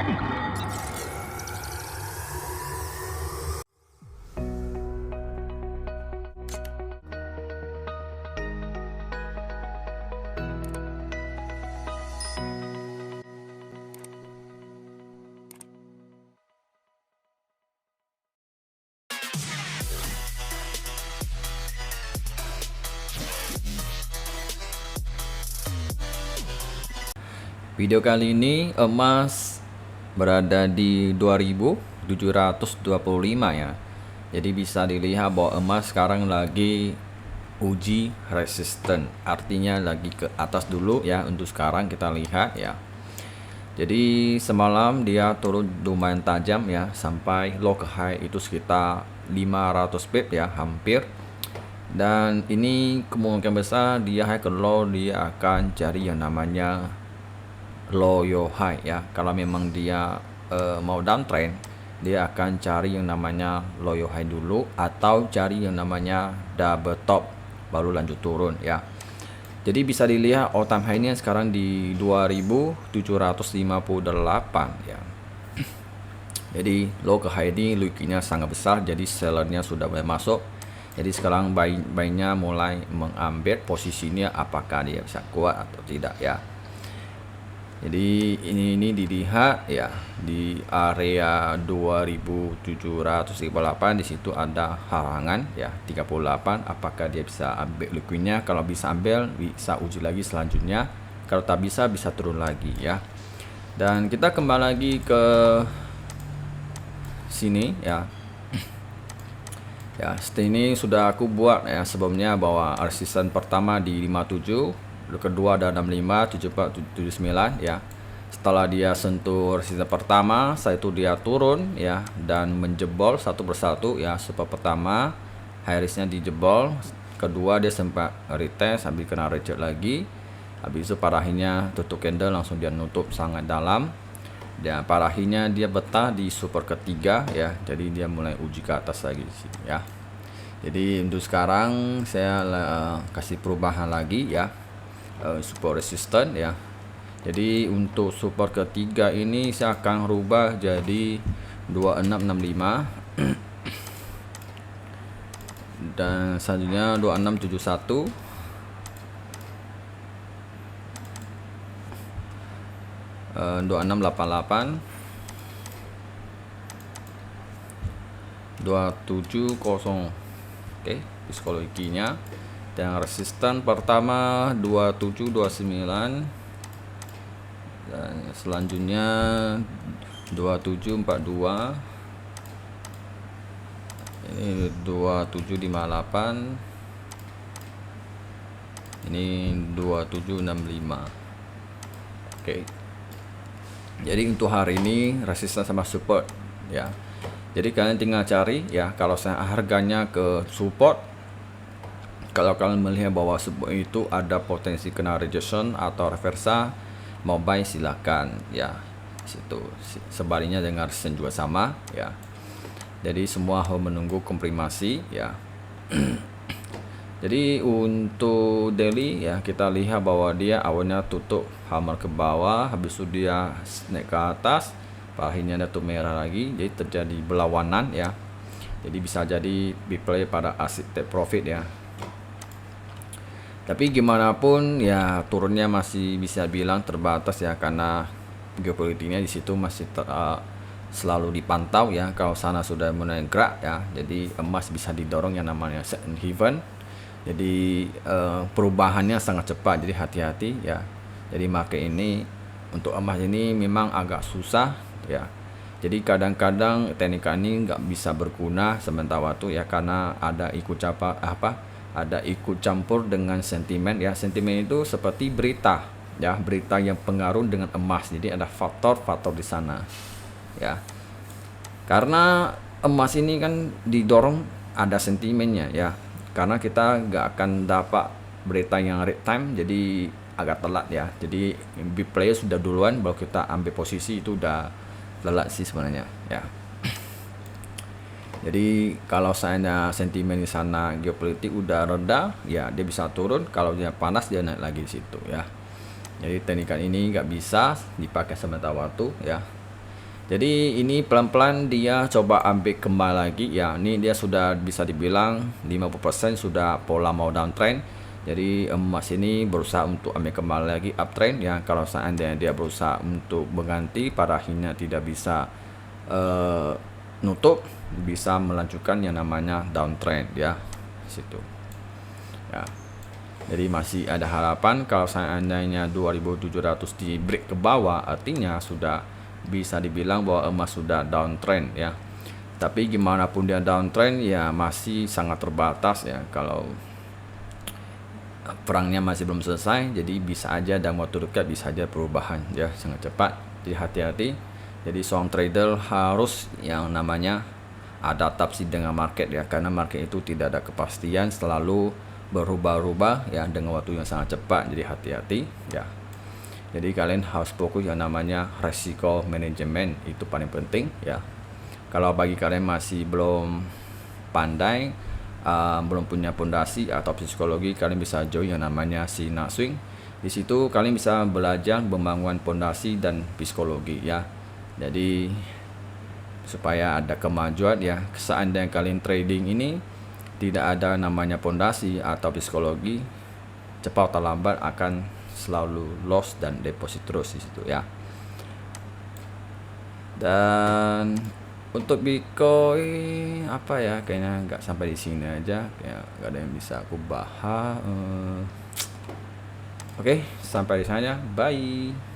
Video kali ini emas berada di 2725 ya. Jadi bisa dilihat bahwa emas sekarang lagi uji resisten, artinya lagi ke atas dulu ya. Untuk sekarang kita lihat ya. Jadi semalam dia turun lumayan tajam ya, sampai low ke high itu sekitar 500 pip ya, hampir. Dan ini kemungkinan besar dia high ke low, dia akan cari yang namanya low yo high ya. Kalau memang dia mau downtrend, dia akan cari yang namanya low yo high dulu, atau cari yang namanya double top baru lanjut turun ya. Jadi bisa dilihat all time high nya sekarang di 2758 ya. Jadi low ke high ini liquidnya sangat besar, jadi sellernya sudah mulai masuk. Jadi sekarang buy-nya mulai mengambil posisinya, apakah dia bisa kuat atau tidak ya. Jadi ini dilihat ya, di area 2758 di situ ada halangan ya 38, apakah dia bisa ambil liquidnya. Kalau bisa ambil, bisa uji lagi selanjutnya. Kalau tak bisa, bisa turun lagi ya. Dan kita kembali lagi ke sini ya. Ya, ini sudah aku buat ya sebelumnya, bahwa resisten pertama di 57, kedua ada 65, 74, 79 ya. Setelah dia sentuh resisten pertama, saya itu dia turun ya, dan menjebol satu persatu ya. Super pertama high risknya dijebol, kedua dia sempat retest, habis kena reject lagi, habis itu parahinya tutup candle, langsung dia nutup sangat dalam. Dan parahinya dia betah di super ketiga ya, jadi dia mulai uji ke atas lagi di sini ya. Jadi untuk sekarang saya kasih perubahan lagi ya, support resistant ya. Jadi untuk support ketiga ini saya akan rubah jadi 2665 dan selanjutnya 2671, 2688, 270. Oke, psikologinya. Dan resisten pertama 2729, dan selanjutnya 2742, ini 2758, ini 2765. Oke. Jadi untuk hari ini resisten sama support ya. Jadi kalian tinggal cari ya, kalau saya harganya ke support, kalau kalian melihat bahwa support itu ada potensi kena rejection atau reversa, mau buy silakan ya. Situ sebaliknya dengan resisten juga sama ya. Jadi semua harus menunggu konfirmasi ya. Jadi untuk daily ya, kita lihat bahwa dia awalnya tutup hammer ke bawah, habis itu dia naik ke atas, parahinya tutup merah lagi, jadi terjadi berlawanan ya. Jadi bisa jadi replay pada aset take profit ya. Tapi gimana pun ya, turunnya masih bisa bilang terbatas ya, karena geopolitiknya di situ masih selalu dipantau ya. Kalau sana sudah mulai gerak ya, jadi emas bisa didorong yang namanya set and haven. Jadi perubahannya sangat cepat, jadi hati-hati ya. Jadi market ini untuk emas ini memang agak susah ya. Jadi kadang-kadang teknik ini nggak bisa berguna sementara waktu ya, karena ada ikut campur dengan sentimen ya. Sentimen itu seperti berita ya, berita yang pengaruh dengan emas. Jadi ada faktor-faktor di sana ya. Karena emas ini kan didorong ada sentimennya ya. Karena kita nggak akan dapat berita yang real time, jadi agak telat ya. Jadi big player sudah duluan, baru kita ambil posisi, itu udah telat sih sebenarnya ya. Jadi kalau saya sentimen di sana geopolitik udah reda ya, dia bisa turun. Kalau dia panas, dia naik lagi di situ ya. Jadi teknikan ini nggak bisa dipakai sementara waktu ya. Jadi ini pelan-pelan dia coba ambil kembali lagi ya. Ini dia sudah bisa dibilang 50% sudah pola mau downtrend. Jadi emas ini berusaha untuk ambil kembali lagi uptrend ya. Kalau seandainya dia berusaha untuk mengganti pada akhirnya tidak bisa nutup, bisa melanjutkan yang namanya downtrend ya situ ya. Jadi masih ada harapan kalau seandainya 2700 di break ke bawah, artinya sudah bisa dibilang bahwa emas sudah downtrend ya. Tapi gimana pun dia downtrend ya masih sangat terbatas ya, kalau perangnya masih belum selesai. Jadi bisa aja dalam waktu dekat bisa aja perubahan ya, sangat cepat. Jadi hati-hati. Jadi seorang trader harus yang namanya adaptasi dengan market ya, karena market itu tidak ada kepastian, selalu berubah-ubah ya dengan waktu yang sangat cepat. Jadi hati-hati ya. Jadi kalian harus fokus yang namanya resiko manajemen, itu paling penting ya. Kalau bagi kalian masih belum pandai, belum punya pondasi atau psikologi, kalian bisa join yang namanya Sinar Swing. Di situ kalian bisa belajar membangun pondasi dan psikologi ya. Jadi supaya ada kemajuan ya. Seandainya kalian trading ini tidak ada namanya pondasi atau psikologi, cepat atau lambat akan selalu loss dan deposit terus di situ ya. Dan untuk Bitcoin apa ya, kayaknya nggak sampai di sini aja, kayak nggak ada yang bisa aku bahas. Oke, sampai di sana, bye.